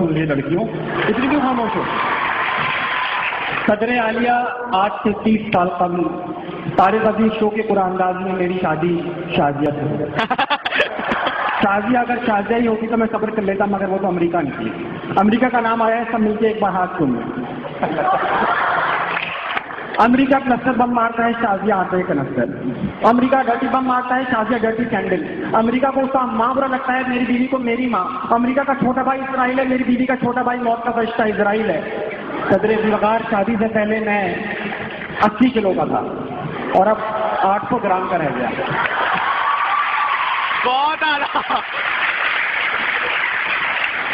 سن لیے لڑکیوں، اتنی کیوں خاموش ہو؟ صدر عالیہ آج سے 30 سال قبل طارق عزیز شو کے قرآن انداز میں میری شادی شازیہ سے شازیہ اگر شازیہ ہی ہوتی تو میں صبر کر لیتا، مگر وہ تو امریکہ نکلی۔ امریکہ کا نام آیا ہے، سب مل کے ایک بار ہاتھ سن لیں۔ امریکہ کلسٹر بم مارتا ہے، شازیہ آتا ہے کنسٹر۔ امریکہ ڈرٹی بم مارتا ہے، شازیہ ڈرٹی کینڈل۔ امریکہ کو اس کا ماں برا لگتا ہے، میری بیوی کو میری ماں۔ امریکہ کا چھوٹا بھائی اسرائیل ہے، میری بیوی کا چھوٹا بھائی موت کا فرشتہ اسرائیل ہے۔ صدر ذوالفقار شادی سے پہلے میں 80 کلو کا تھا اور اب 800 گرام کا رہ گیا۔ بہت اعلیٰ۔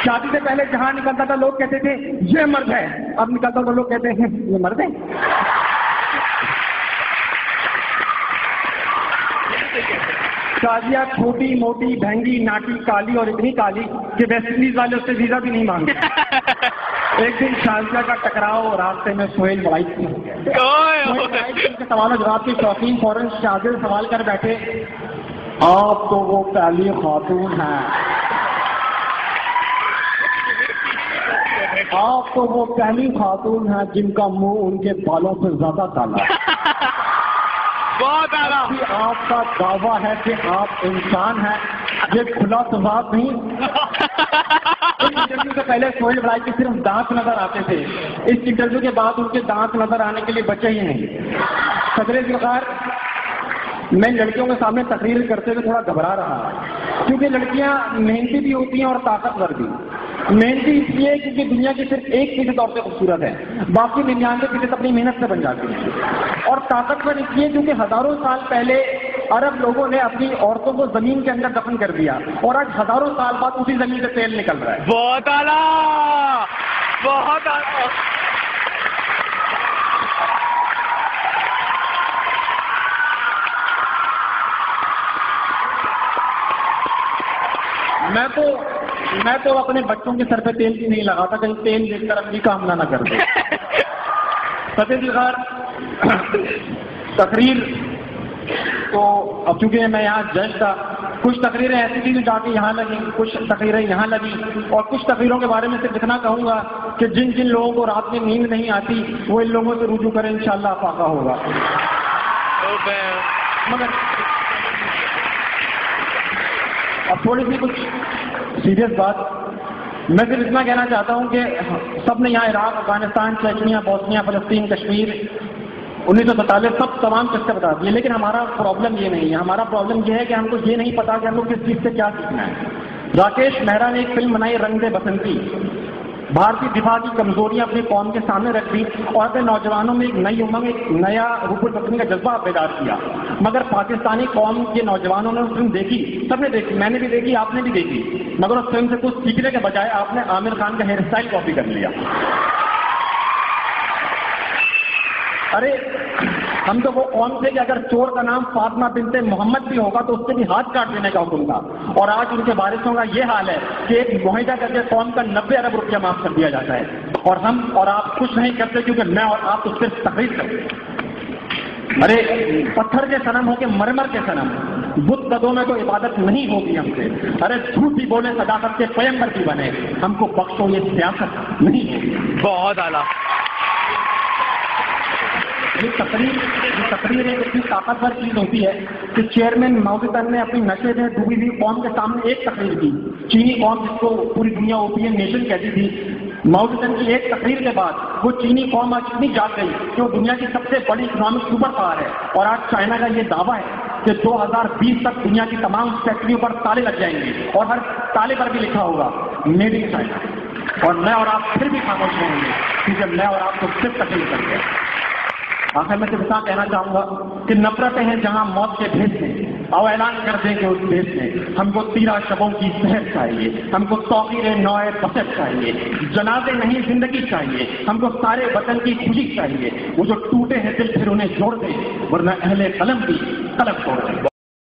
شادی سے پہلے جہاں نکلتا تھا لوگ کہتے تھے یہ مرد ہے، اب نکلتا تو لوگ کہتے ہیں یہ مرد ہے۔ شازیہ چھوٹی موٹی بھینگی ناٹی کالی اور اتنی کالی کہ ویسٹ انڈیز والے اس سے ویزا بھی نہیں مانگے۔ ایک دن شازیہ کا ٹکراؤ راستے میں سہیل وائٹ کے سوال و جواب کے شوقین فوراً شازیہ سے سوال کر بیٹھے، آپ تو وہ پہلی خاتون ہیں، آپ تو وہ پہلی خاتون ہیں جن کا منہ ان کے بالوں سے زیادہ کالا ہے۔ بہت اعلیٰ۔ آپ کا دعویٰ ہے کہ آپ انسان ہیں، یہ کھلا تضاد نہیں۔ اس انٹرویو سے پہلے سہیل بھائی کے صرف دانت نظر آتے تھے، اس انٹرویو کے بعد ان کے دانت نظر آنے کے لیے بچے ہی نہیں۔ صدر ذوالفقار، میں لڑکیوں کے سامنے تقریر کرتے ہوئے تھوڑا گھبرا رہا کیونکہ لڑکیاں محنتی بھی ہوتی ہیں اور طاقتور بھی۔ محنتی اس لیے کیونکہ دنیا کی صرف 1% عورتیں خوبصورت ہیں، باقی 99% اپنی محنت سے بن جاتی ہیں، اور طاقتور اس لیے کیونکہ ہزاروں سال پہلے عرب لوگوں نے اپنی عورتوں کو زمین کے اندر دفن کر دیا اور آج ہزاروں سال بعد اسی زمین سے تیل نکل رہا ہے۔ بہت اعلیٰ، بہت اعلیٰ۔ میں تو اپنے بچوں کے سر پہ تیل بھی نہیں لگاتا، کہیں تیل دیکھ کر امریکہ حملہ نہ کر دے۔ صدر ذوالفقار، تقریر تو اب چونکہ میں یہاں جج تھا، کچھ تقریریں ایسی تھیں جو جا کے یہاں لگی، کچھ تقریریں یہاں لگی، اور کچھ تقریروں کے بارے میں صرف اتنا کہوں گا کہ جن جن لوگوں کو رات میں نیند نہیں آتی وہ ان لوگوں سے رجوع کریں، انشاءاللہ افاقہ ہوگا۔ مگر اب تھوڑی سی کچھ سیریس بات، میں صرف اتنا کہنا چاہتا ہوں کہ سب نے یہاں عراق، افغانستان، چیچنیا، بوسنیا، فلسطین، کشمیر، 1947 سب تمام قصے بتا دیے، لیکن ہمارا پرابلم یہ نہیں ہے۔ ہمارا پرابلم یہ ہے کہ ہم کو یہ نہیں پتا کہ ہم کو کس چیز سے کیا سیکھنا ہے۔ راکیش مہرا نے ایک فلم بنائی رنگ دے بسنتی، بھارتی دفاع کی کمزوریاں اپنی قوم کے سامنے رکھ دی اور اپنے نوجوانوں میں ایک نئی امنگ، ایک نیا حب الوطنی کا جذبہ بیدار کیا۔ مگر پاکستانی قوم کے نوجوانوں نے فلم دیکھی، سب نے دیکھی، میں نے بھی دیکھی، آپ نے بھی دیکھی، مگر اس فلم سے کچھ سیکھنے کے بجائے آپ نے عامر خان کا ہیئر اسٹائل کاپی کر لیا۔ ارے ہم تو وہ قوم تھے کہ اگر چور کا نام فاطمہ بنت محمد بھی ہوگا تو اس سے بھی ہاتھ کاٹ دینے کا حکم تھا، اور آج ان کے وارثوں کا یہ حال ہے کہ ایک معاہدہ کر کے قوم کا 90 ارب روپیہ معاف کر دیا جاتا ہے، اور ہم اور آپ کچھ نہیں کرتے کیونکہ میں اور آپ تو صرف تقریر کرتے۔ ارے پتھر کے صنم ہو کے مرمر کے صنم، بت قدوں میں تو عبادت نہیں ہوگی ہم سے۔ ارے جھوٹ بھی بولے، صداقت کے پیغمبر بھی بنے، ہم کو بخشو، یہ سیاست نہیں ہوگی۔ بہت اعلیٰ۔ یہ تقریر ایک اتنی طاقتور چیز ہوتی ہے کہ چیئرمین ماؤ ٹو نے اپنی نشے میں ڈوبی ہوئی قوم کے سامنے ایک تقریر کی، چینی قوم جس کو پوری دنیا اوپین نیشن کہتی تھی، ماؤ ٹو کی ایک تقریر کے بعد وہ چینی قوم آج اتنی جاگ گئی کہ وہ دنیا کی سب سے بڑی اکنامک سپر پاور ہے، اور آج چائنا کا یہ دعویٰ ہے کہ 2020 تک دنیا کی تمام فیکٹریوں پر تالے لگ جائیں گے اور ہر تالے پر بھی لکھا ہوگا میڈ ان چائنا، اور میں اور آپ پھر بھی خاموش رہیں گے کیونکہ میں اور آپ کو صرف تقریر کرتے ہیں۔ آخر میں صرف اتنا کہنا چاہوں گا کہ نفرتیں ہیں جہاں موت کے بھیس میں، اور اعلان کر دیں کہ اس بھیس میں ہم کو 13 شبوں کی سحر چاہیے، ہم کو توقیر نوع بسط چاہیے، جنازے نہیں زندگی چاہیے، ہم کو سارے وطن کی خوشی چاہیے، وہ جو ٹوٹے ہیں دل پھر انہیں جوڑ دیں ورنہ اہل قلم بھی قلم توڑ دیں۔